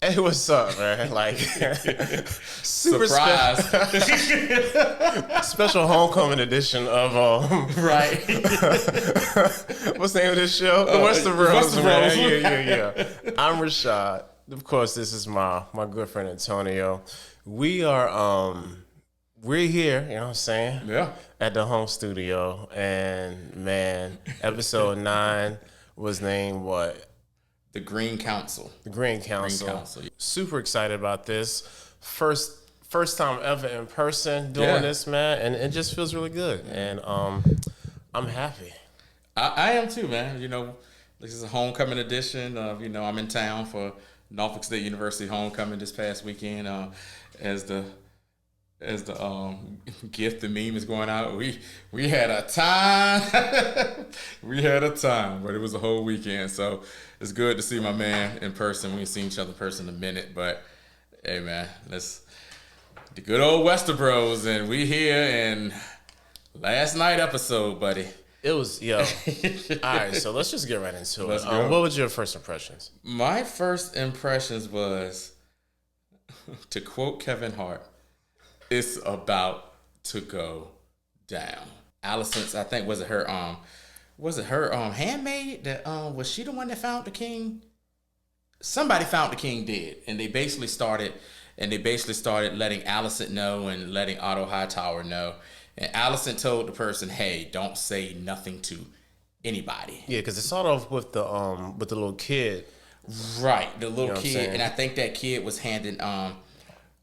Hey, what's up, man? Like, super Surprise. special homecoming edition of Right. what's the name of this show? The Westerbros, man. Westerbros. Yeah. I'm Rashad. Of course, this is my good friend Antonio. We're here, you know what I'm saying? Yeah. At the home studio, and man, episode 9 was named what? The Green Council. The Green Council. Super excited about this. First time ever in person doing this, man. And it just feels really good. And I'm happy. I am too, man. You know, this is a homecoming edition of, I'm in town for Norfolk State University homecoming this past weekend. As the gift, the meme is going out. We had a time. We had a time, but it was a whole weekend. So it's good to see my man in person. We ain't seen each other in person in a minute, but hey, man, the good old Westerbros, and we here and last night episode, buddy. It was, All right, so let's just get right into it. What was your first impressions? My first impressions was, to quote Kevin Hart, it's about to go down. Allison's, I think, was it her handmaid that was she the one that found the king? Somebody found the king dead, and they basically started letting Allison know and letting Otto Hightower know. And Allison told the person, "Hey, don't say nothing to anybody." Yeah, because it started off with the little kid. Right, the little kid, and I think that kid was handing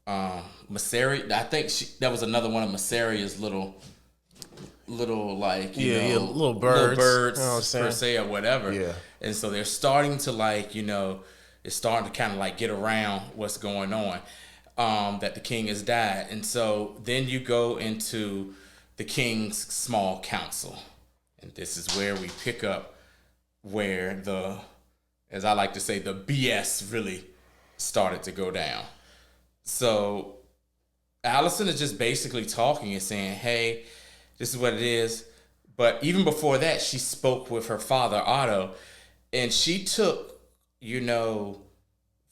Masari. I think that was another one of Masaria's little like little birds, per se or whatever. Yeah, and so they're starting to it's starting to kind of like get around what's going on. That the king has died, and so then you go into the king's small council, and this is where we pick up where as I like to say, the BS really started to go down. So Allison is just basically talking and saying, "Hey, this is what it is." But even before that, she spoke with her father, Otto, and she took,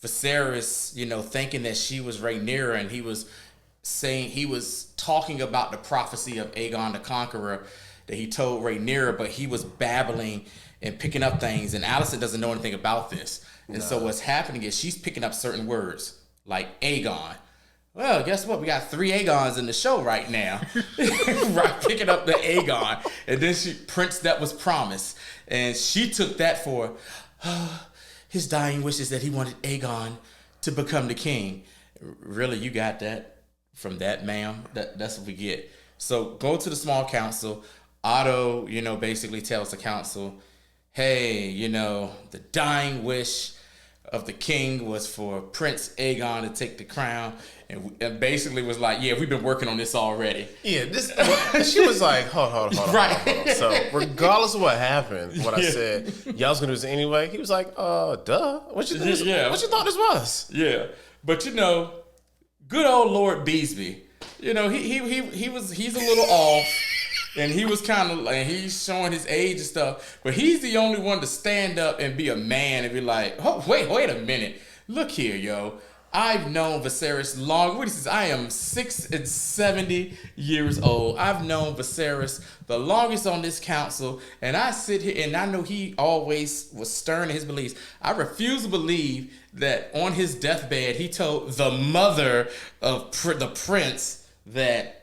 Viserys, thinking that she was Rhaenyra, and he was talking about the prophecy of Aegon the Conqueror that he told Rhaenyra, but he was babbling and picking up things, and Allison doesn't know anything about this. And so what's happening is she's picking up certain words, like Aegon. Well, guess what? We got 3 Aegons in the show right now. Right, picking up the Aegon. And then Prince that was promised. And she took that for his dying wishes that he wanted Aegon to become the king. Really, you got that from that, ma'am? That's what we get. So go to the small council. Otto, basically tells the council, hey, the dying wish of the king was for Prince Aegon to take the crown, and basically was like, yeah, we've been working on this already. Yeah, she was like, hold on. So regardless of what happened, what I said, y'all was gonna do this anyway. He was like, duh. What you thought this was? Yeah, but good old Lord Beesby, he's a little off. And he was he's showing his age and stuff, but he's the only one to stand up and be a man and be like, oh, wait a minute. Look here, yo. I've known Viserys long. What is this? I am 70 years old. I've known Viserys the longest on this council, and I sit here and I know he always was stern in his beliefs. I refuse to believe that on his deathbed he told the mother of the prince that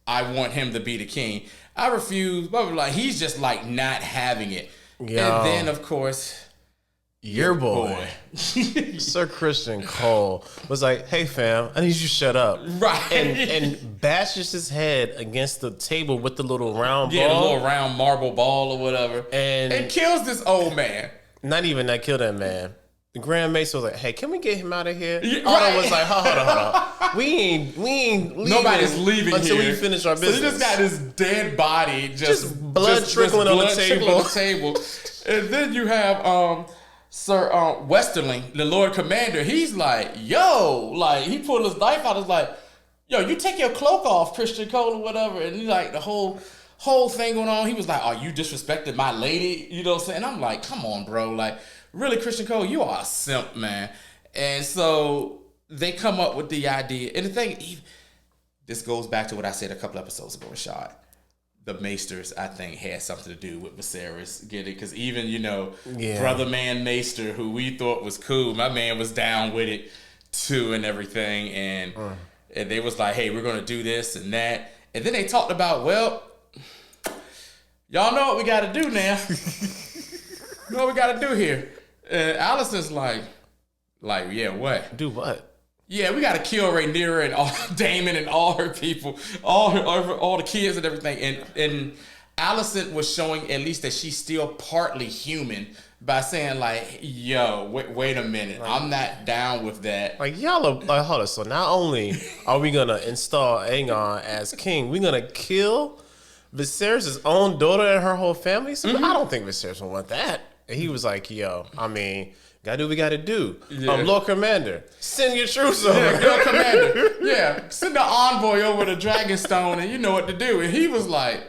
I want him to be the king. I refuse. Blah, blah, blah. He's just like not having it. Yo. And then, of course, your boy. Sir Christian Cole was like, hey, fam, I need you to shut up. Right. And bashes his head against the table with the little round ball. Yeah, the little round marble ball or whatever. And kills this old man. Not even that killed that man. The Grand Maester was like, hey, can we get him out of here? Yeah, Otto was like, hold on. We ain't leaving. Nobody's leaving until here. we finish our business. So you just got this dead body, just blood trickling on the table. And then you have Sir Westerling, the Lord Commander. He's like, yo, like he pulled his knife out. He's like, yo, you take your cloak off, Christian Cole or whatever. And he's like, the whole thing going on. He was like, are you disrespecting my lady? You know what I'm saying? And I'm like, come on, bro. Like, really, Christian Cole, you are a simp, man. And so they come up with the idea. And the thing, this goes back to what I said a couple episodes ago, Rashad. The Maesters, I think, had something to do with Viserys getting, because even, brother man Maester, who we thought was cool, my man was down with it too and everything. And they was like, hey, we're going to do this and that. And then they talked about, well, y'all know what we got to do now. You know what we got to do here. And Alicent's like, yeah, what? Do what? Yeah, we got to kill Rhaenyra and all Daemon and all her people, all the kids and everything. And Alicent was showing at least that she's still partly human by saying like, yo, wait a minute, I'm not down with that. Like, y'all are, like, hold on. So not only are we going to install Aegon as king, we're going to kill Viserys' own daughter and her whole family? So I don't think Viserys will want that. And he was like, yo, I mean... Gotta do what we gotta do. Yeah. Lord Commander, send your troops over. Yeah, Lord Commander. Yeah, send the envoy over to Dragonstone and you know what to do. And he was like,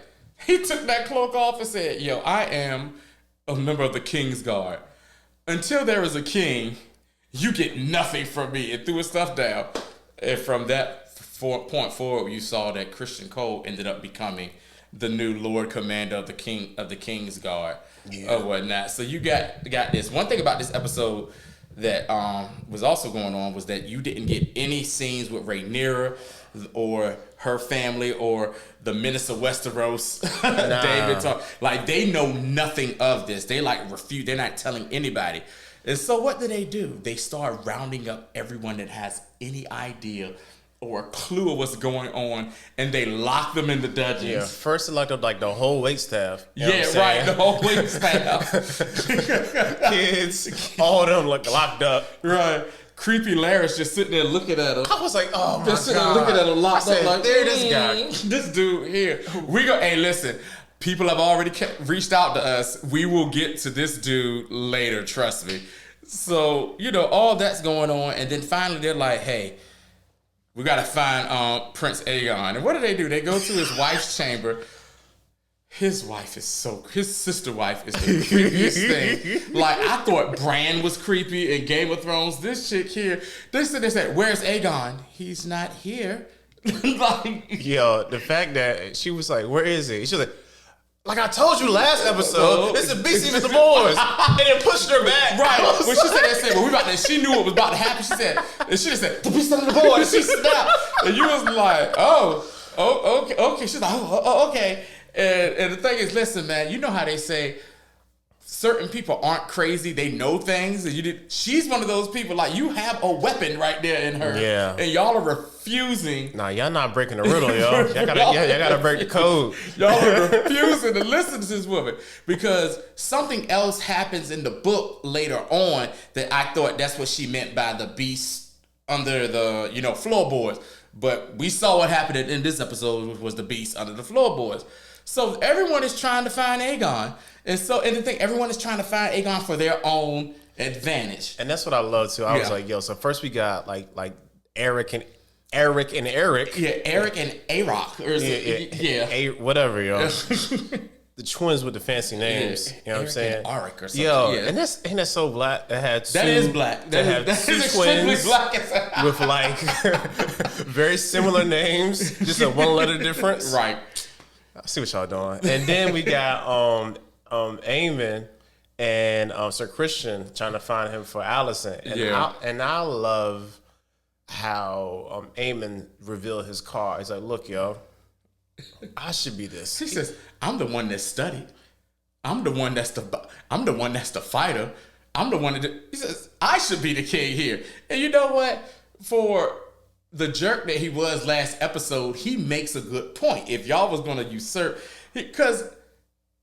he took that cloak off and said, yo, I am a member of the King's Guard. Until there is a king, you get nothing from me. And threw his stuff down. And from that point forward, you saw that Christian Cole ended up becoming the new Lord Commander of the King's Guard. Yeah. Or whatnot. So you got this. One thing about this episode that was also going on was that you didn't get any scenes with Rhaenyra or her family or the Minister Westeros. David, like they know nothing of this. They like refuse. They're not telling anybody. And so what do? They start rounding up everyone that has any idea or a clue of what's going on, and they lock them in the dungeons. Yeah, first they locked up like the whole waitstaff. The whole waitstaff. Kids, all of them locked up. Right. Creepy Larry's just sitting there looking at him. I was like, oh my God. Just sitting there looking at him locked up like, there this guy. This dude here. Hey, listen, people have already reached out to us. We will get to this dude later, trust me. So, all that's going on, and then finally they're like, hey, we gotta find Prince Aegon. And what do? They go to his wife's chamber. His sister wife is the creepiest thing. Like, I thought Bran was creepy in Game of Thrones. This chick here, they said, where's Aegon? He's not here. Yo, the fact that she was like, where is he? She was like I told you last episode, it's a BC with the boys. And then pushed her back. Right. When she said, but she knew what was about to happen. She just said, the beast under the boys. And she snapped. And you was like, okay. She's like, okay. And the thing is, listen, man, you know how they say certain people aren't crazy. They know things. And she's one of those people, like, you have a weapon right there in her. Yeah. And y'all are refusing. Nah, y'all not breaking the riddle, y'all. Y'all gotta break the code. Y'all are refusing to listen to this woman because something else happens in the book later on that I thought that's what she meant by the beast under the, floorboards. But we saw what happened in this episode, which was the beast under the floorboards. So everyone is trying to find Aegon. And the thing, everyone is trying to find Aegon for their own advantage. And that's what I love too. I was like, yo, so first we got like Eric and Eric. Yeah, Eric and Arok. Whatever, yo. The twins with the fancy names. You know what I'm saying? Arik or something. Yo, and that's so black. That is black. That is extremely black. With like very similar names, just a one letter difference. Right. I see what y'all doing. And then we got Aemon and Sir Christian trying to find him for Alicent. And I love how Aemon revealed his card. He's like, look, yo, I should be this. He says, I'm the one that studied. I'm the one that's the fighter. I'm the one that he says, I should be the king here. And you know what? For the jerk that he was last episode, he makes a good point. If y'all was gonna usurp, because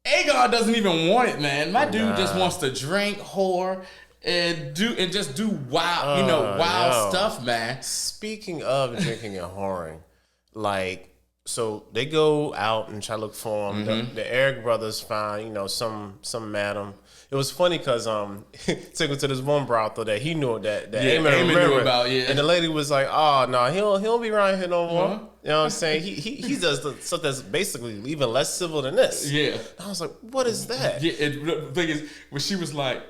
Aegon doesn't even want it, man. My dude just wants to drink, whore, and just do wild stuff, man. Speaking of drinking and whoring, like, so they go out and try to look for him. Mm-hmm. The Eric brothers find, some madam. It was funny because took him to this one brothel that he knew that Aemon knew about, and the lady was like, "Oh no, he don't be around here no more." Mm-hmm. You know what I'm saying? He does stuff that's basically even less civil than this. Yeah. And I was like, "What is that?" Yeah. The thing is, when she was like,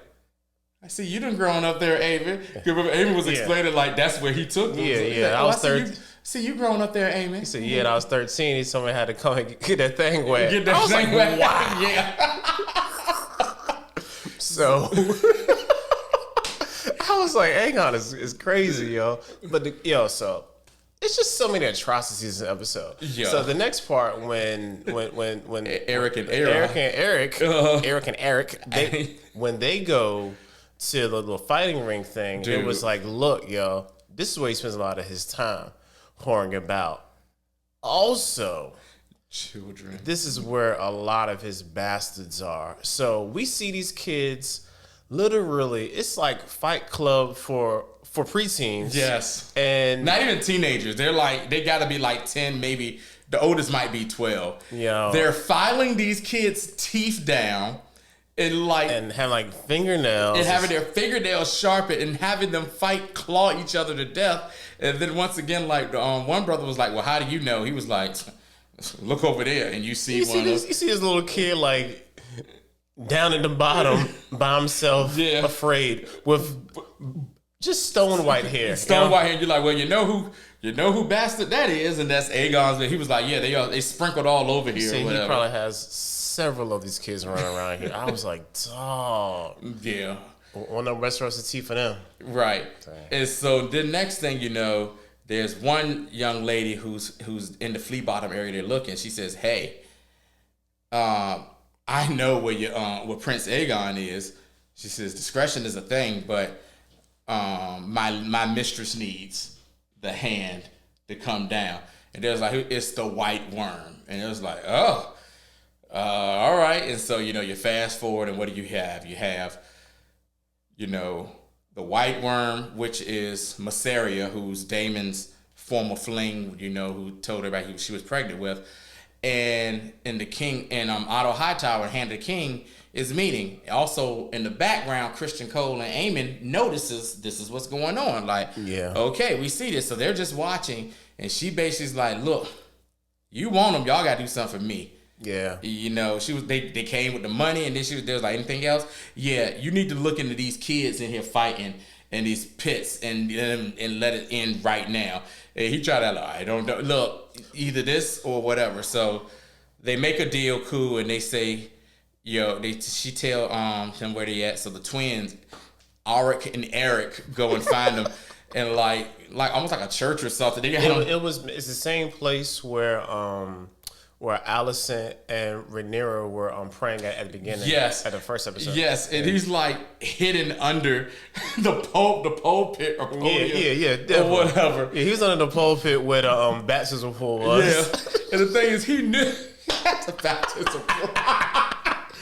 I see you done grown up there, Amy. Remember, Amy was explaining like that's where he took them. Yeah. Like, I was 13. See you grown up there, Amy. He said, I was 13. He told me I had to come and get that thing wet. Get that I was thing like, wet. wow. Yeah. So I was like, Aegon is crazy, yo. But so it's just so many atrocities in the episode. Yeah. So the next part when Eric and Eric, when they go to the little fighting ring thing, it was like, look, yo, this is where he spends a lot of his time whoring about. Also, children. This is where a lot of his bastards are. So we see these kids, literally, it's like Fight Club for preteens. Yes. And not even teenagers. They got to be like 10, maybe. The oldest might be 12. Yeah. They're filing these kids' teeth down and have like fingernails. And having their fingernails sharpened and having them claw each other to death. And then once again, like one brother was like, well, how do you know? He was like, look over there and you see you see this little kid like down at the bottom by himself, afraid with just stone white hair. White hair. You're like, well, you know who bastard that is, and that's Aegon's. He was like, yeah, they sprinkled all over here. See, he probably has several of these kids running around here. I was like, dog. Yeah. One of the Westerbros is tea for them. Right. Dang. And so the next thing you know, there's one young lady who's in the flea bottom area they're looking. She says, hey, I know where Prince Aegon is. She says, discretion is a thing, but my mistress needs the hand to come down. And there's like, it's the white worm. And it was like, oh, all right. And so, you fast forward and what do you have? You have, the white worm, which is Masseria, who's Daemon's former fling, who told everybody she was pregnant with. And the king and Otto Hightower, Hand of the King, is meeting. Also in the background, Christian Cole and Aemon notices this is what's going on. Like, okay, we see this. So they're just watching, and she basically is like, look, you want them, y'all gotta do something for me. Yeah. They came with the money, and then there was like, anything else? Yeah, you need to look into these kids in here fighting in these pits and let it end right now. And he tried to, I don't know, look, either this or whatever. So they make a deal, cool, and they say, she tell him where they at. So the twins, Auric and Eric, go and find them, and like almost like a church or something. It's the same place where Alicent and Rhaenyra were praying at the beginning. Yes. At the first episode. Yes, and he's like hidden under the pulpit or podium or whatever. Yeah, he was under the pulpit where the baptism pool was. Yeah, and the thing is, he knew that's a baptism pool.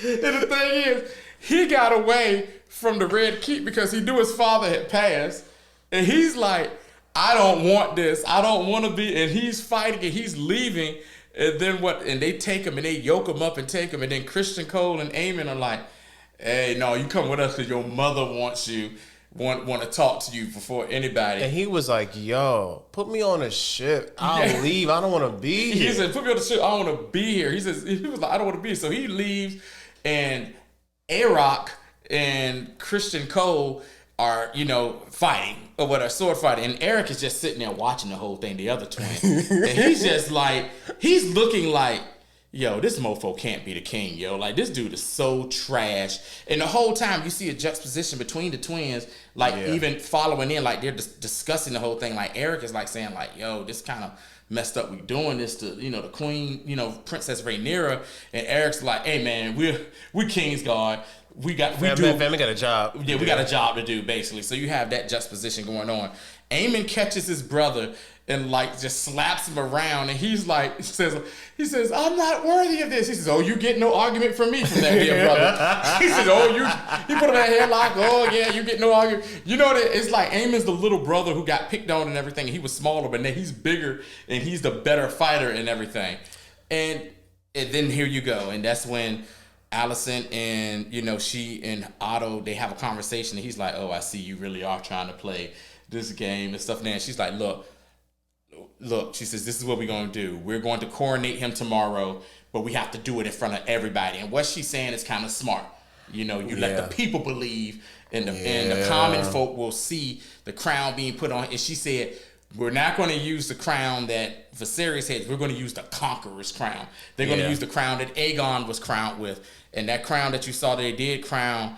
And the thing is, he got away from the Red Keep because he knew his father had passed, and he's like, I don't want this. I don't want to be. And he's fighting and he's leaving. And then what? And they take him and they yoke him up and take him. And then Christian Cole and Aemon are like, hey, no, you come with us because your mother wants you, want to talk to you before anybody. And he was like, yo, put me on a ship. I'll leave. I don't want to be here. He said, put me on the ship. I don't want to be here. He was like, I don't want to be here. So he leaves, and Arock and Christian Cole are, fighting or whatever, sword fighting. And Eric is just sitting there watching the whole thing, the other twin. And he's just like, he's looking like, yo, this mofo can't be the king, yo. Like, this dude is so trash. And the whole time you see a juxtaposition between the twins, even following in, like they're discussing the whole thing. Like Eric is like saying like, yo, this kind of messed up. We doing this to, the queen, Princess Rhaenyra. And Eric's like, hey man, we King's Guard. Family got a job. Yeah, we got a job to do, basically. So you have that juxtaposition going on. Aemon catches his brother and just slaps him around, and he's like, he says, I'm not worthy of this. He says, oh, you get no argument from me from that dear brother. He says, oh, you put him in a headlock. Oh yeah, you get no argument. That it's like Aemon's the little brother who got picked on and everything. He was smaller, but now he's bigger and he's the better fighter and everything. And then here you go, and that's when Alicent and she and Otto, they have a conversation, and he's like, oh, I see you really are trying to play this game and stuff. And she's like, look, she says, this is what we're going to do. We're going to coronate him tomorrow, but we have to do it in front of everybody. And what she's saying is kind of smart. You let the people believe and the common folk will see the crown being put on. And she said, we're not going to use the crown that Viserys had. We're going to use the conqueror's crown. They're going to use the crown that Aegon was crowned with. And that crown that you saw that they did crown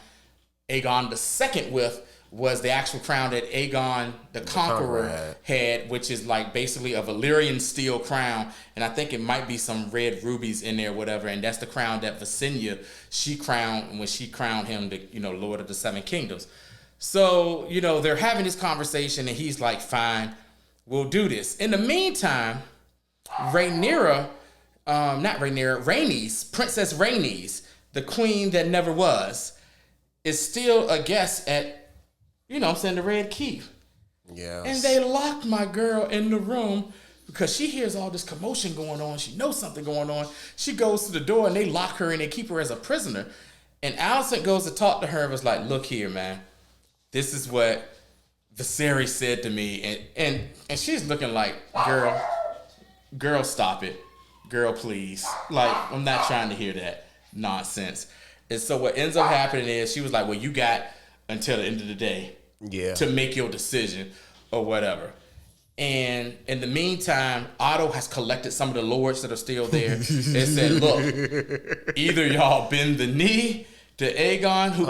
Aegon II with was the actual crown that Aegon the Conqueror had, which is like basically a Valyrian steel crown. And I think it might be some red rubies in there, whatever. And that's the crown that Visenya, she crowned when she crowned him the, Lord of the Seven Kingdoms. So, they're having this conversation and he's like, fine, we'll do this. In the meantime, Rhaenys, Princess Rhaenys, the queen that never was, is still a guest at, the Red Keep. Yeah. And they locked my girl in the room because she hears all this commotion going on. She knows something going on. She goes to the door and they lock her and they keep her as a prisoner. And Alicent goes to talk to her and was like, look here, man. This is what Viserys said to me. And she's looking like, girl, stop it. Girl, please. Like, I'm not trying to hear that nonsense. And so what ends up happening is she was like, well, you got until the end of the day to make your decision or whatever. And in the meantime, Otto has collected some of the lords that are still there and said, look, either y'all bend the knee to Aegon, who,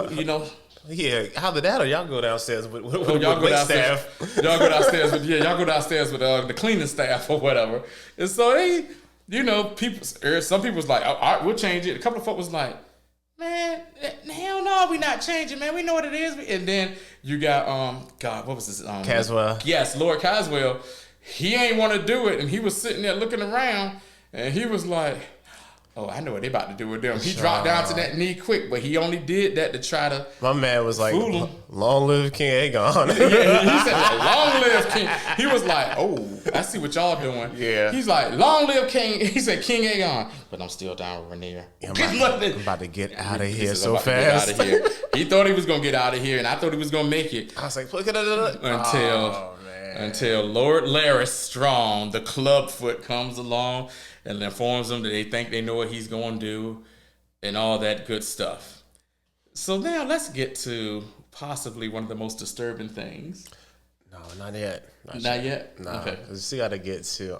Yeah, how did that? Or y'all go downstairs with y'all go downstairs. staff? Y'all go downstairs with the cleaning staff or whatever. And so they, some people was like, all right, we'll change it. A couple of folks was like, man, hell no, we not changing, man. We know what it is. And then you got, God, what was this? Caswell. Yes, Lord Caswell. He ain't want to do it. And he was sitting there looking around. And he was like, oh, I know what they about to do with them. He dropped down to that knee quick, but he only did that to try to My man was like, long live King Aegon. he said, long live King. He was like, oh, I see what y'all doing. Yeah. He's like, long live King. He said, King Aegon. But I'm still down with Rhaenyra. I'm about to get out of here so fast. He thought he was going to get out of here, and I thought he was going to make it. I was like, look at it. Until Lord Larys Strong, the clubfoot, comes along and informs them that they think they know what he's going to do and all that good stuff. So now let's get to possibly one of the most disturbing things. No, not yet. Not yet? No. Okay. We still got to get to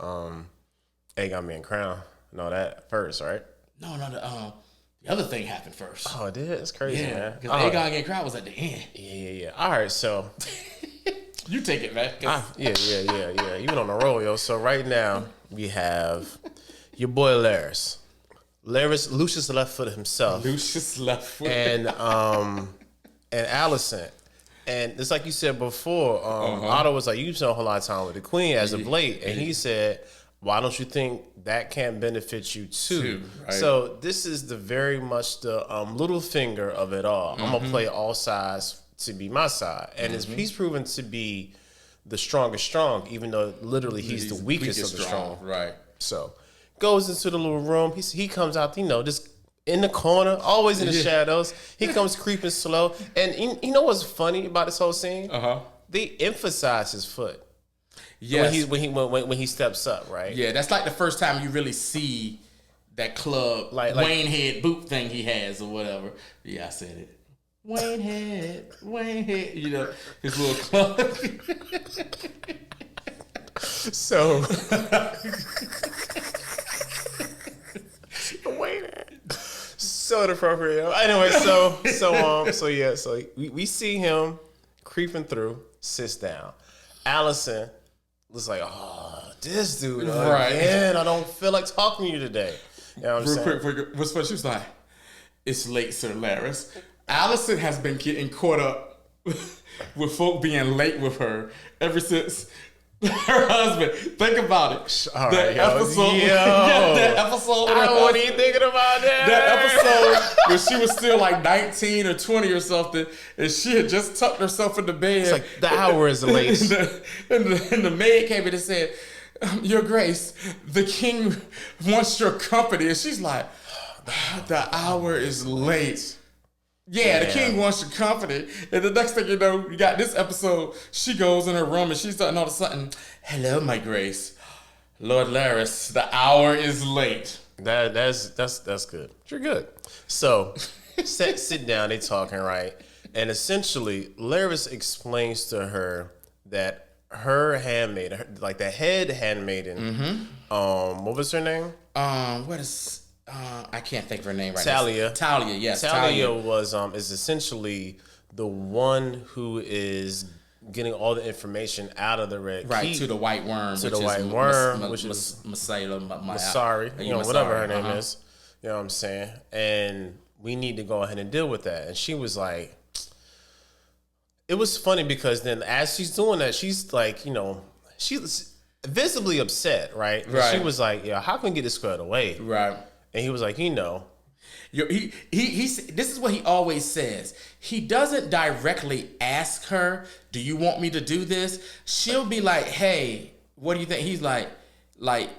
Aegon being crowned and all that first, right? No, the other thing happened first. Oh, it did? It's crazy, man. Because Aegon getting crowned was at the end. Yeah. All right, so... You take it, man. Yeah. You went on a roll, yo. So right now, we have your boy Larys. Lucius left foot himself. And Alicent. And it's like you said before, Otto was like, you spent a whole lot of time with the queen as of late. And he said, why don't you think that can benefit you too? Right. So this is the very much the little finger of it all. I'm going to play all sides to be my side. And he's proven to be the strongest strong, even though literally he's the weakest of the strong. Right. So goes into the little room. He comes out, just in the corner, always in the shadows. He comes creeping slow. And you know what's funny about this whole scene? They emphasize his foot. Yes. When he steps up, right? Yeah, that's like the first time you really see that club Wayne head boot thing he has or whatever. Yeah, I said it. Wayne head, his little club. So, Wayne head. So inappropriate. Anyway, so we see him creeping through, sits down. Alicent was like, oh, this dude, right? Man, I don't feel like talking to you today. You know what I'm saying? Real quick, what's funny? She was like, it's late, Sir Larys. Alicent has been getting caught up with folk being late with her ever since her husband. Think about it. All that right, episode. That episode. I wasn't even thinking about that. That episode when she was still like 19 or 20 or something, and she had just tucked herself in the bed. It's like the hour is late. and the maid came in and said, Your Grace, the king wants your company. And she's like, the hour is late. Yeah, the king wants your company. And the next thing you know, you got this episode, she goes in her room and she's starting all of a sudden, hello, my grace. Lord Larys, the hour is late. That's good. You're good. So sit down, they talking, right? And essentially, Laris explains to her that her handmaid, like the head handmaiden, what was her name? What is I can't think of her name right Talia. now. Talia, yes. Talia was is essentially the one who is getting all the information out of the red key to the white worm, which is Masari, whatever her name is. You know what I'm saying? And we need to go ahead and deal with that. And she was like, it was funny because then as she's doing that, she's like, she's visibly upset, right? Right. She was like, yeah, how can we get this squared away? Right. And he was like, he this is what he always says. He doesn't directly ask her, do you want me to do this? She'll be like, hey, what do you think? He's like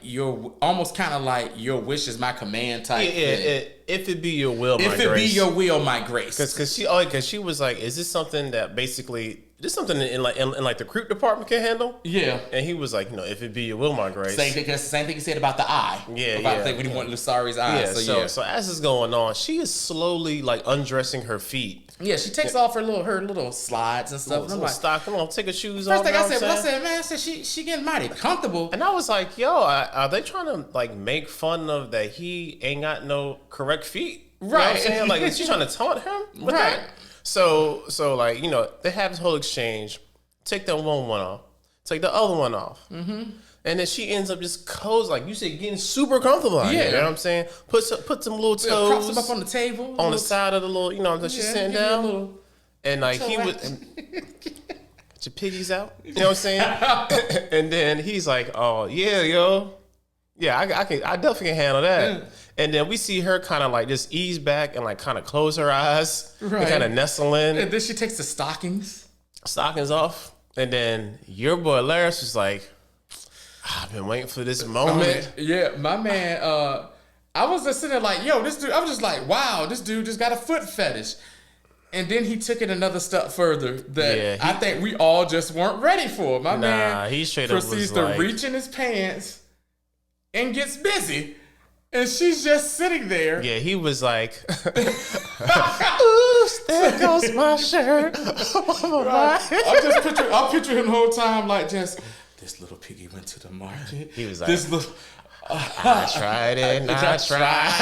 your almost kind of like your wish is my command type thing. If it be your will, my grace. If it be your will, my grace. Because she was like, is this something that basically this something in the creep department can handle? Yeah. And he was like, if it be your will, my grace. Same thing he said about the eye. Yeah. About when he wanted Lusari's eye. Yeah. So as it's going on, she is slowly like undressing her feet. Yeah, she takes off her little slides and stuff. I'm like, come on, take her shoes off. First thing I said, man, she getting mighty comfortable. And I was like, yo, are they trying to like make fun of that he ain't got no correct feet? Right. You know what I'm saying? Like, is she trying to taunt him with that? So like, they have this whole exchange. Take that one off. Take the other one off. Mm-hmm. And then she ends up just cozy, like you said, getting super comfortable. Yeah. You know what I'm saying? Put some little toes. Props them up on the table. On the side of the little, that she's sitting down. And like he would, get your piggies out. You know what I'm saying? And then he's like, oh, yeah, yo. Yeah, I definitely can handle that. Yeah. And then we see her kind of like just ease back and like kind of close her eyes. Right. And kind of nestle in. And then she takes the stockings off. And then your boy Laris was like, I've been waiting for this moment. Yeah, my man, I was just sitting there like, yo, this dude, I was just like, wow, this dude just got a foot fetish. And then he took it another step further that I think we all just weren't ready for. My man he straight up proceeds to reach in his pants and gets busy. And she's just sitting there. Yeah, he was like, ooh, there goes my shirt. Right. I'm picturing him the whole time like just, this little piggy went to the market. He was like, I tried it and I tried.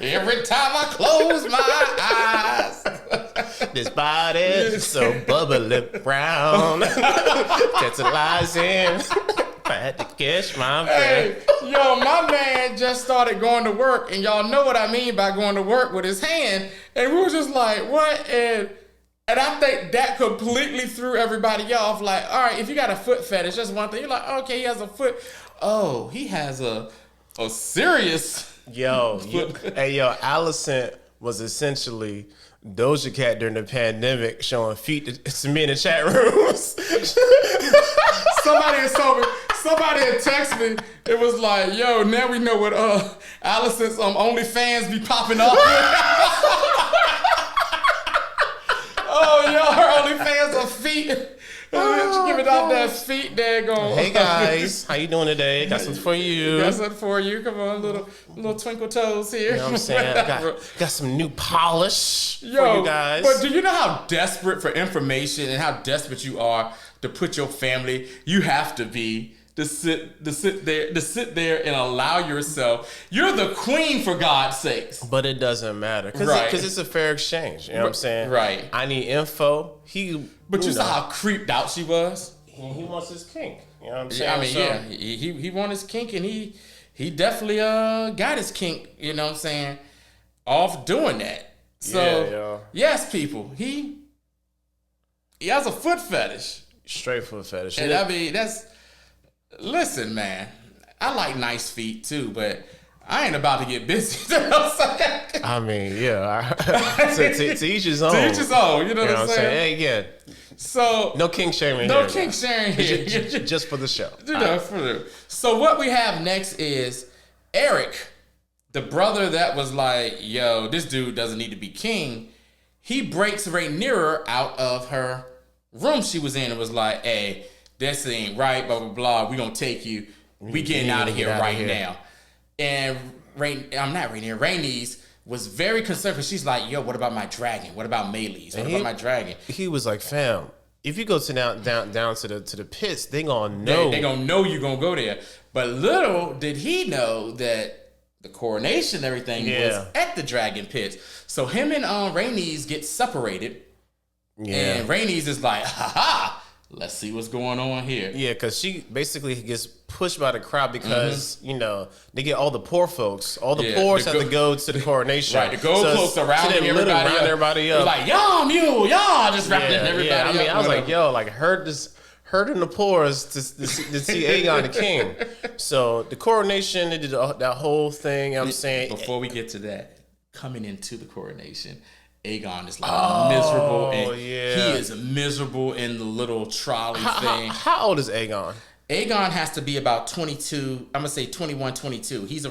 Every time I close my eyes. This body is so bubbly brown. Tantalizing. I had to catch my breath. Hey, yo, my man just started going to work, and y'all know what I mean by going to work with his hand. And we were just like, what? And I think that completely threw everybody off. Like, all right, if you got a foot fetish, that's one thing. You're like, okay, he has a foot. Oh, he has a serious. Yo, Allison was essentially Doja Cat during the pandemic, showing feet to me in the chat rooms. Somebody had texted me. It was like, yo, now we know what Allison's OnlyFans be popping up. Oh, yo, her OnlyFans are feet. She give it off that feet, daggone. Hey guys, how you doing today? Got something for you. Got something for you. Come on, little twinkle toes here. You know what I'm saying? got some new polish for you guys. But do you know how desperate for information and how desperate you are to put your family? You have to be to sit there and allow yourself. You're the queen, for God's sakes. But it doesn't matter because it's a fair exchange. You know what I'm saying? Right. I need info. But you saw how creeped out she was. He wants his kink. You know what I'm saying? I mean, he wants his kink, and he definitely got his kink. You know what I'm saying? Off doing that. So yes, people, he has a foot fetish. Straight foot fetish. And I mean, listen, man, I like nice feet too, but I ain't about to get busy. You know what I'm saying? I mean, yeah. to each his own. To each his own. You know what I'm saying? Hey, yeah. So no kink shaming. No kink sharing here. Just for the show. So what we have next is Eric, the brother that was like, yo, this dude doesn't need to be king. He breaks Rhaenyra out of her room she was in and was like, hey, this ain't right, blah, blah, blah. We gonna take you. We getting out of here right now. And Rhaenys was very concerned. She's like, yo, what about my dragon? What about Maylee's? What about my dragon? He was like, fam, if you go to down to the pits, they gonna know. They gonna know you gonna go there. But little did he know that the coronation and everything was at the dragon pits. So him and Rhaenys get separated. Yeah. And Rhaenys is like, ha ha. Let's see what's going on here. Yeah, because she basically gets pushed by the crowd because, they get all the poor folks. All the poors have to go to the coronation. Right, the gold cloaks surrounding everybody else. Like, y'all just wrapping everybody up. I mean, I was like, yo, like, herding the poors to see Aegon the king. So the coronation, they did that whole thing, I'm saying. Before we get to that, coming into the coronation, Aegon is like miserable. And he is miserable in the little trolley thing. How old is Aegon? Aegon has to be about 22. I'm going to say 21, 22. He's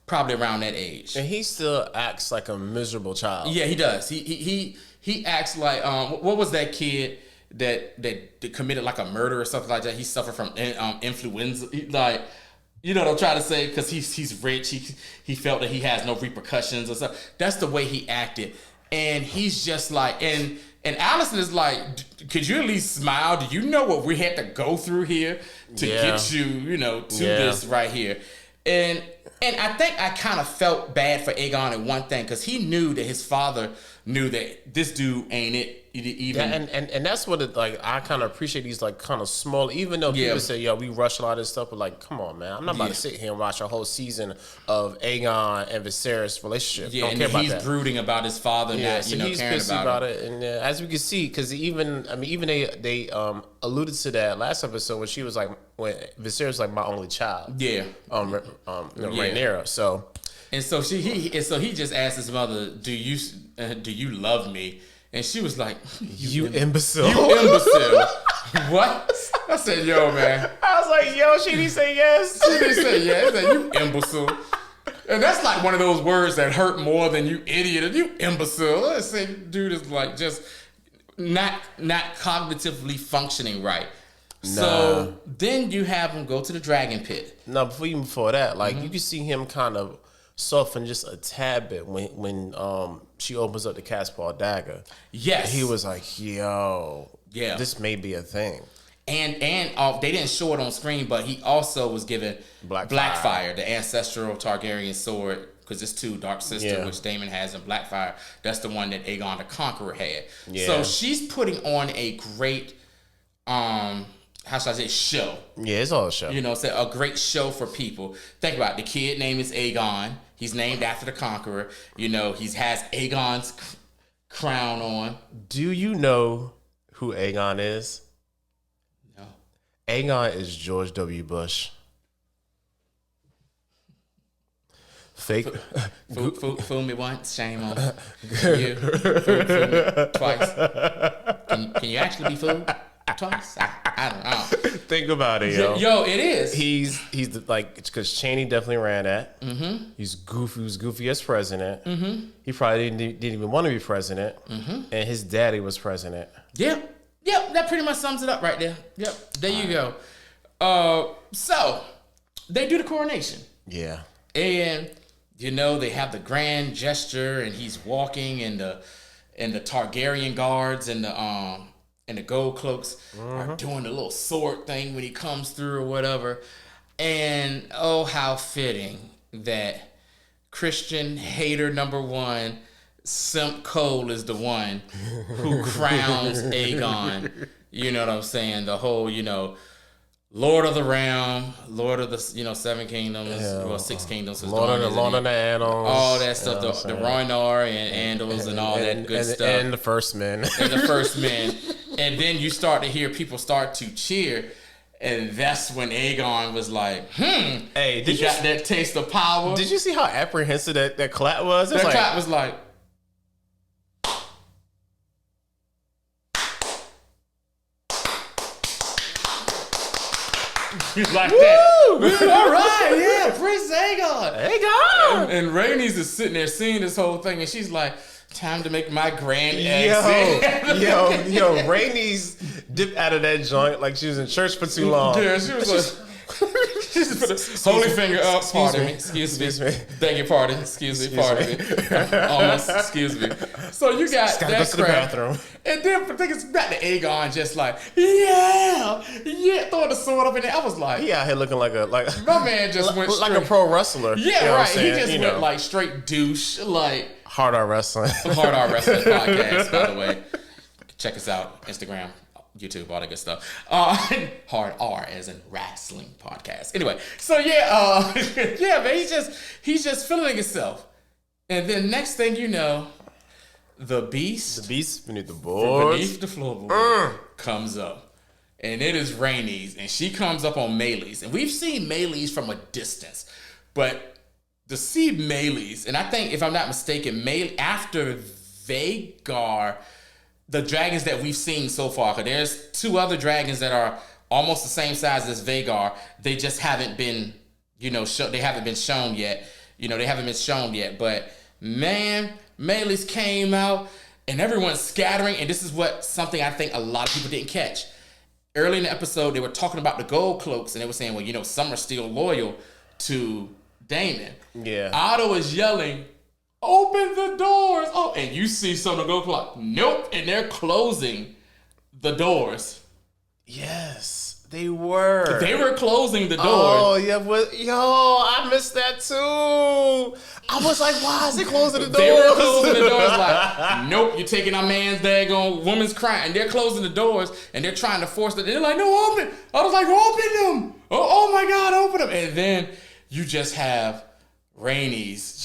probably around that age. And he still acts like a miserable child. Yeah, he does. He acts like, what was that kid that committed like a murder or something like that? He suffered from influenza. Like, you know what I'm trying to say? Because he's rich. He felt that he has no repercussions or something. That's the way he acted. And he's just like, and Allison is like, could you at least smile? Do you know what we had to go through here to get you, to this right here? And I think I kind of felt bad for Aegon in one thing, because he knew that his father knew that this dude ain't it. Even and that's what I kind of appreciate these like kind of small, even though people say, yo, we rush a lot of stuff, but like, come on, man, I'm not about to sit here and watch a whole season of Aegon and Viserys relationship. Yeah, Don't care about that. He's brooding about his father, not so he's caring pissy about it. And as we can see, because they alluded to that last episode when she was like, when Viserys was like my only child. Yeah. Rhaenyra. So. And so he just asked his mother, do you love me? And she was like, you imbecile. You imbecile. What? I said, yo, man. I was like, yo, she didn't say yes. She didn't say yes. I said, you imbecile. And that's like one of those words that hurt more than you idiot and you imbecile. I said, dude is like just not cognitively functioning right. Nah. So then you have him go to the dragon pit. No, before that, like you can see him kind of soften just a tad bit when she opens up the Caspar dagger. Yes. And he was like, yo, this may be a thing. And they didn't show it on screen, but he also was given Blackfire, the ancestral Targaryen sword, because it's two, Dark Sister, which Daemon has, and Blackfire. That's the one that Aegon the Conqueror had. Yeah. So she's putting on a great, how should I say, show. Yeah, it's all a show. A great show for people. Think about it. The kid name is Aegon. He's named after the Conqueror. He has Aegon's crown on. Do you know who Aegon is? No. Aegon is George W. Bush. Fake. Fool me once, shame on you. Fool me twice. Can you actually be fooled twice? I don't know. Think about it, yo. Yo, it is. He's because Cheney definitely ran that. Mm-hmm. He's goofy. He was goofy as president. Mm-hmm. He probably didn't even want to be president. Mm-hmm. And his daddy was president. Yep. That pretty much sums it up right there. Yep. There you go. So they do the coronation. Yeah. And they have the grand gesture, and he's walking, and the Targaryen guards and the gold cloaks are doing the little sword thing when he comes through or whatever. And oh, how fitting that Christian hater number one, Simp Cole, is the one who crowns Aegon. You know what I'm saying? The whole, Lord of the Realm, Lord of the, 7 kingdoms, 6 kingdoms. Lord of the Annals. All that stuff, the Rhoynar and Andals and all that good stuff. And the First Men. And then you start to hear people start to cheer. And that's when Aegon was like, hey, he got that taste of power. Did you see how apprehensive that clap was? That clap was like... like that. All right, Prince Aegon. And Rhaenys is sitting there seeing this whole thing, and she's like, time to make my grand exit. Yo, Rhaenys dipped out of that joint like she was in church for too long. Yeah, she was like... Just put a holy finger up. Pardon me. Excuse me. Beg your pardon. Excuse me. Pardon me. Almost. Excuse me. So you got that go to the bathroom. And then I think it's back to Aegon just like, yeah, throwing the sword up in there. I was like, he out here looking like my man just went straight, like a pro wrestler. Yeah, you know right. He just went like straight douche, like Hard R Wrestling. Hard R Wrestling podcast, by the way. Check us out, Instagram, YouTube, all that good stuff. Hard R as in wrestling podcast. Anyway, so yeah, man, he's just feeling himself. And then next thing you know, the beast beneath the floorboard comes up. And it is Rhaenys, and she comes up on Meleys. And we've seen Meleys from a distance. But to see Meleys, and I think, if I'm not mistaken, after Vhagar, the dragons that we've seen so far, because there's 2 other dragons that are almost the same size as Vhagar. They just haven't been, they haven't been shown yet. They haven't been shown yet. But man, Meleys came out, and everyone's scattering. And this is something I think a lot of people didn't catch. Early in the episode, they were talking about the gold cloaks, and they were saying, well, some are still loyal to Daemon. Yeah. Otto is yelling, open the doors. Oh, and you see some of the gold cloaks. Nope. And they're closing the doors. Yes, they were. They were closing the doors. Oh, yeah. I missed that too. I was like, why is it closing the doors? They were closing the doors like, nope, you're taking our man's daggone woman's crying. And they're closing the doors, and they're trying to force it. They're like, no, open. I was like, open them. Oh my God, open them. And then you just have Rhaenys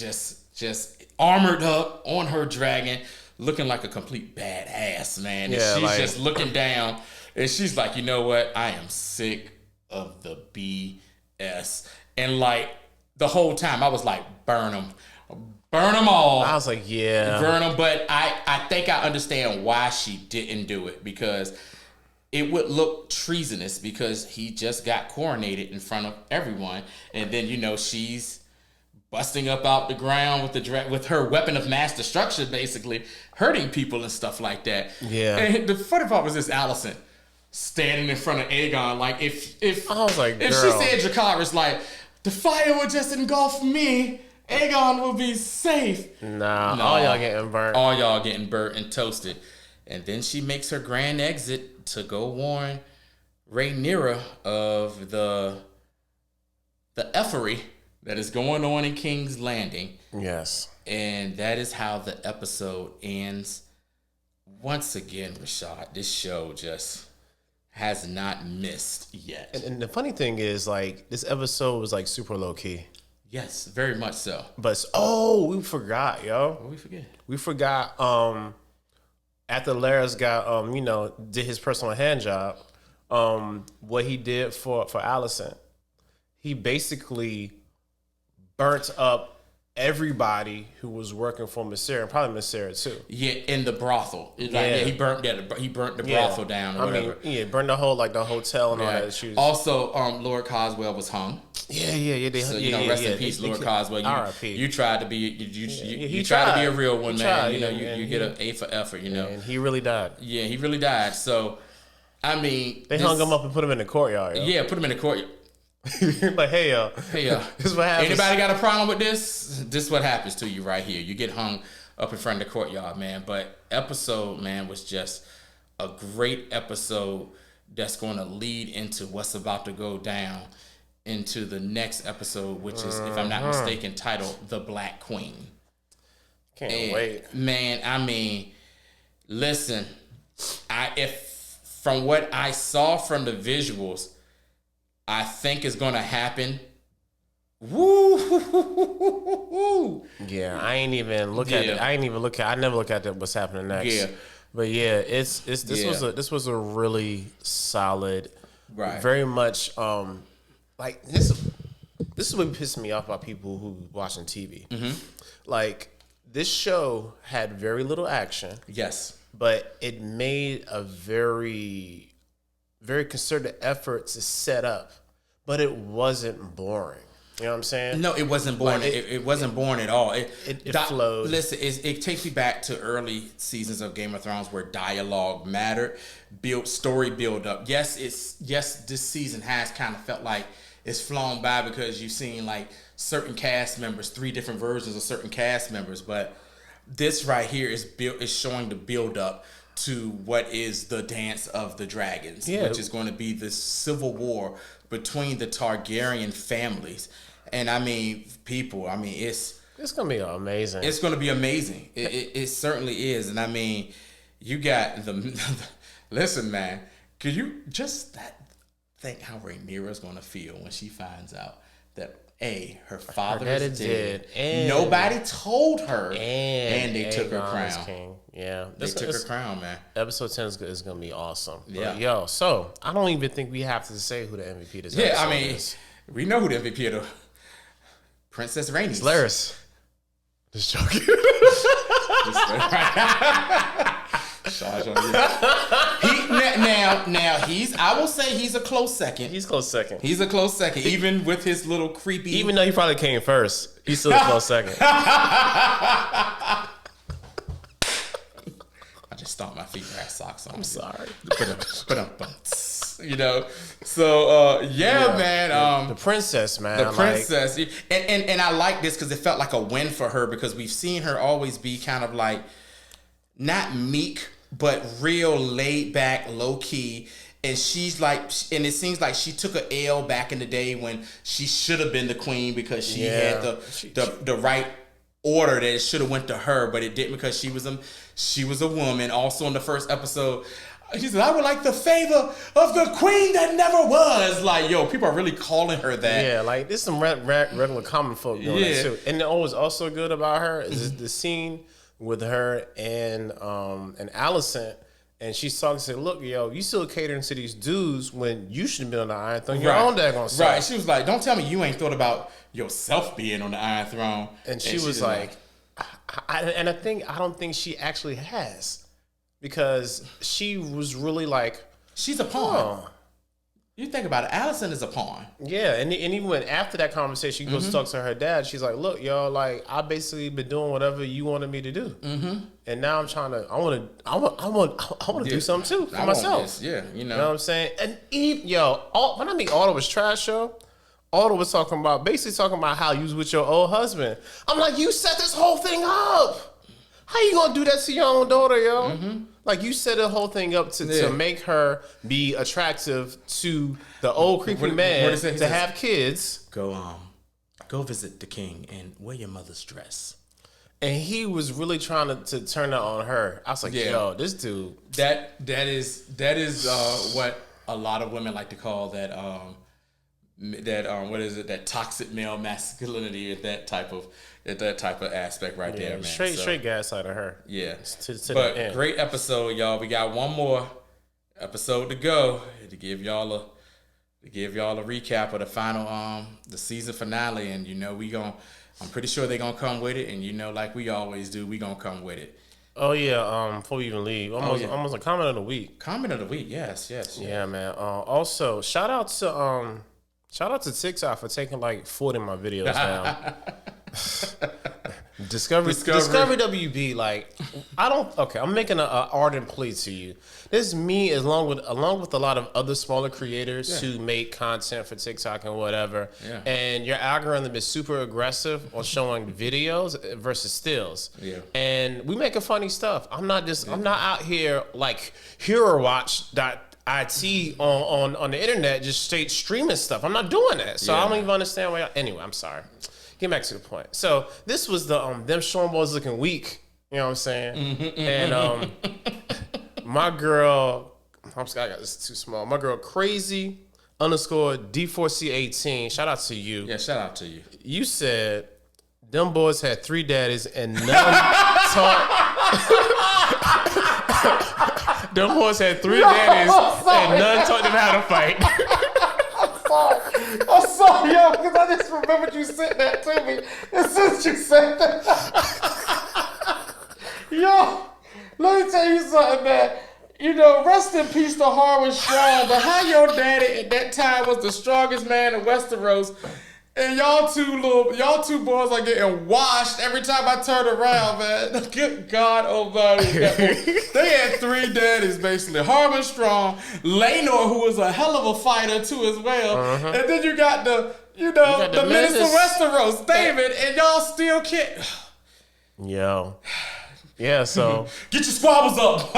just armored up on her dragon, looking like a complete badass, man. And she's just looking down, and she's like, you know what? I am sick of the BS. And like the whole time, I was like, burn them all. I was like, yeah, burn them. But I think I understand why she didn't do it, because it would look treasonous, because he just got coronated in front of everyone, and then she's busting up out the ground with her weapon of mass destruction, basically hurting people and stuff like that. Yeah. And the funny part was this Alicent standing in front of Aegon, like if I was like, if girl. she said Dracarys, like, the fire would just engulf me, Aegon will be safe. Nah, all y'all getting burnt. All y'all getting burnt and toasted. And then she makes her grand exit to go warn Rhaenyra of the effery that is going on in King's Landing. Yes. And that is how the episode ends. Once again, Rashad, this show just has not missed yet. And the funny thing is, like, this episode was like super low key. Yes, very much so. But we forgot, yo. What we forget? We forgot. After Laris got did his personal hand job, what he did for Alicent, he basically burnt up everybody who was working for Mysera, and probably Mysera too. Yeah, in the brothel. He burnt the brothel down or whatever. Burned the whole the hotel and all that shit. Also, Lord Coswell was hung. Yeah. Rest in peace, Lord Coswell. You tried to be you tried to be a real one, man. You get an A for effort. And he really died. Yeah, he really died. So, I mean, they hung him up and put him in the courtyard. Yo. Yeah, put him in the courtyard. Like, hey y'all, this is what happens. Anybody got a problem with this? This is what happens to you right here. You get hung up in front of the courtyard, man. But episode, man, was just a great episode that's going to lead into what's about to go down into the next episode, which is, if I'm not mistaken, titled "The Black Queen." Can't wait, man. I mean, listen, if from what I saw from the visuals, I think is going to happen. Woo! Yeah, I ain't even look at it. I never look at what's happening next. Yeah, but yeah, this was a really solid, right? Very much like this is what pissed me off about people who watching TV. Mm-hmm. Like, this show had very little action. Yes, but it made a very, very concerted effort to set up, but it wasn't boring. You know what I'm saying? No, it wasn't boring. Like it wasn't boring at all. It flowed. Listen, it takes me back to early seasons of Game of Thrones where dialogue mattered, story build up. Yes, this season has kind of felt like it's flown by because you've seen like certain cast members, 3 different versions of certain cast members, but this right here is showing the build up to what is the Dance of the Dragons, which is going to be the civil war between the Targaryen families. And I mean, people, I mean, it's going to be amazing. It's going to be amazing. It certainly is. And I mean, you got listen, man, could you just think how Rhaenyra's going to feel when she finds out that her father is dead. And nobody told her, and they took her crown. King. Yeah, they took her crown, man. Episode 10 is gonna be awesome. Yeah, but, so I don't even think we have to say who the MVP is. Yeah, I mean, we know who the MVP is. Princess Rhaenys. Laris. Just joking. I will say he's a close second. He's close second. He's a close second, even with his little creepy. Even though he probably came first, he's still a close second. I just stomped my feet and socks on. I'm sorry. Put up, you know. So man. The princess, man. The princess, and I like this because it felt like a win for her because we've seen her always be kind of like not meek, but real laid back, low key. And she's like, and it seems like she took a L back in the day when she should have been the queen because she had the right order that it should have went to her, but it didn't because she was a woman. Also in the first episode, she said, "I would like the favor of the queen that never was." Like, yo, people are really calling her that. Yeah, like this is some regular common folk doing that too. And what was also good about her is the scene with her and Alicent, and she's talking, say, "Look, yo, you still catering to these dudes when you should have been on the Iron Throne. Your own daggone self." Right. She was like, "Don't tell me you ain't thought about yourself being on the Iron Throne." And she was like, I don't think she actually has, because she was really like, she's a pawn. Oh. You think about it, Alicent is a pawn. Yeah, and even after that conversation, she goes to talk to her dad. She's like, "Look, yo, like I basically been doing whatever you wanted me to do, and now I want to do something too for myself." Yeah, you know what I'm saying. And when I mean Alda was trash, Alda was basically talking about how you was with your old husband. I'm like, you set this whole thing up. How you gonna do that to your own daughter, yo? Like, you set the whole thing up to make her be attractive to the old creepy man to have kids. Go visit the king and wear your mother's dress. And he was really trying to turn that on her. I was like, yo, this dude. That is what a lot of women like to call that what is it? That toxic male masculinity, that type of aspect right there, man. Straight gaslight of her. Yeah. But great episode, y'all. We got one more episode to go to give y'all a recap of the final the season finale, and I'm pretty sure they're gonna come with it, and like we always do, we gonna come with it. Oh yeah, before we even leave, almost a comment of the week. Comment of the week, yes. Yeah, man. Also, shout out to TikTok for taking like 40 of my videos down. Discovery WB, like, I'm making an ardent plea to you. This is me along with a lot of other smaller creators who make content for TikTok and whatever. Yeah. And your algorithm is super aggressive on showing videos versus stills. Yeah. And we making funny stuff. I'm not out here like HeroWatch.it on the internet just straight streaming stuff. I'm not doing that. So I don't even understand why. Anyway, I'm sorry. Get back to the point. So this was the them showing boys looking weak. You know what I'm saying? And my girl, I got this too small. My girl Crazy _D4C18. Shout out to you. Yeah, shout out to you. You said them boys had 3 daddies and none taught. Them boys had 3 daddies and none taught them how to fight. I'm sorry, yo, because I just remembered you said that to me as soon as you said that. Yo, let me tell you something, man. Rest in peace to Harwin Strong, but how your daddy at that time was the strongest man in Westerbros, And y'all two boys are getting washed every time I turn around, man. Good God almighty. They had 3 daddies, basically. Harmon Strong, Laynor, who was a hell of a fighter, too, as well. And then you got the Minister Westerbros, David, and y'all still can't. Yo. Yeah, so. Get your squabbles up.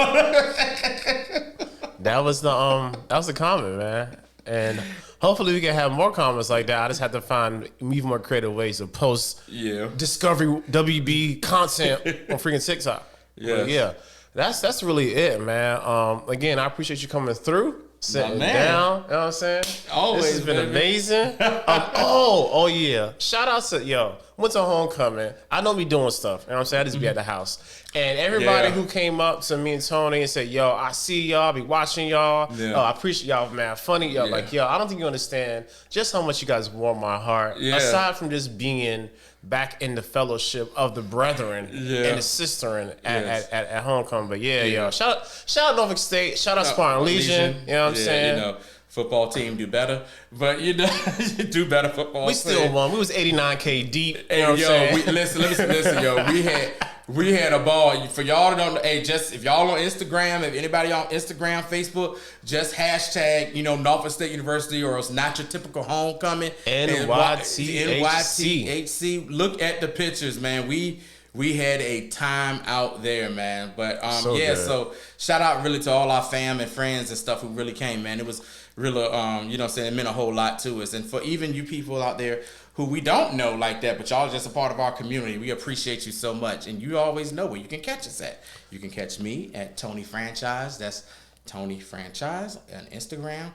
That was the comment, man. And hopefully we can have more comments like that. I just have to find even more creative ways to post Discovery WB content on freaking TikTok. Yeah. That's really it, man. Again, I appreciate you coming through, sitting down. You know what I'm saying? Always, this has been amazing. Oh yeah. Shout out to went to homecoming. I don't be doing stuff. You know what I'm saying? I just be at the house. And everybody who came up to me and Tony and said, yo, I see y'all, be watching y'all. Yeah. Oh, I appreciate y'all, man. Funny, yo. Yeah. Like, yo, I don't think you understand just how much you guys warm my heart. Yeah. Aside from just being back in the fellowship of the brethren and the sistering at homecoming. But yo. Shout out Norfolk State. Shout out Spartan Legion. You know what I'm saying? You know, football team do better. But you do better football. We still won. We was 89K deep. You know what I'm saying? Listen, yo. We had a ball. For y'all to know, if y'all on Instagram, if anybody on Instagram, Facebook, just hashtag, Norfolk State University, or it's not your typical homecoming. NYTHC. Look at the pictures, man. We had a time out there, man. But so shout out really to all our fam and friends and stuff who really came, man. It was really, it meant a whole lot to us. And for even you people out there who we don't know like that, but y'all are just a part of our community. We appreciate you so much. And you always know where you can catch us at. You can catch me at Tony Franchise. That's Tony Franchise on Instagram.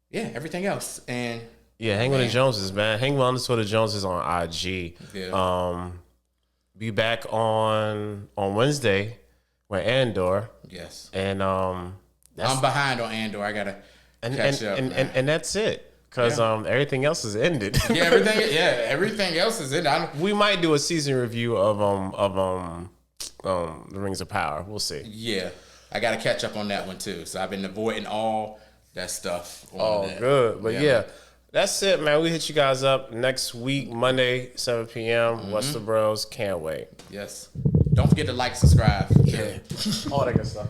Yeah, everything else. And hang with the Joneses, man. Hang with the Joneses on IG. Yeah. Be back on Wednesday with Andor. Yes. And I'm behind on Andor. I gotta catch up. And that's it. Because everything else is ended. Everything else is ended. We might do a season review of the Rings of Power. We'll see. Yeah, I got to catch up on that one too. So I've been avoiding all that stuff. Good. But that's it, man. We hit you guys up next week, Monday, 7 p.m. Westerbros. Can't wait. Yes. Don't forget to like, subscribe. Yeah. All that good stuff.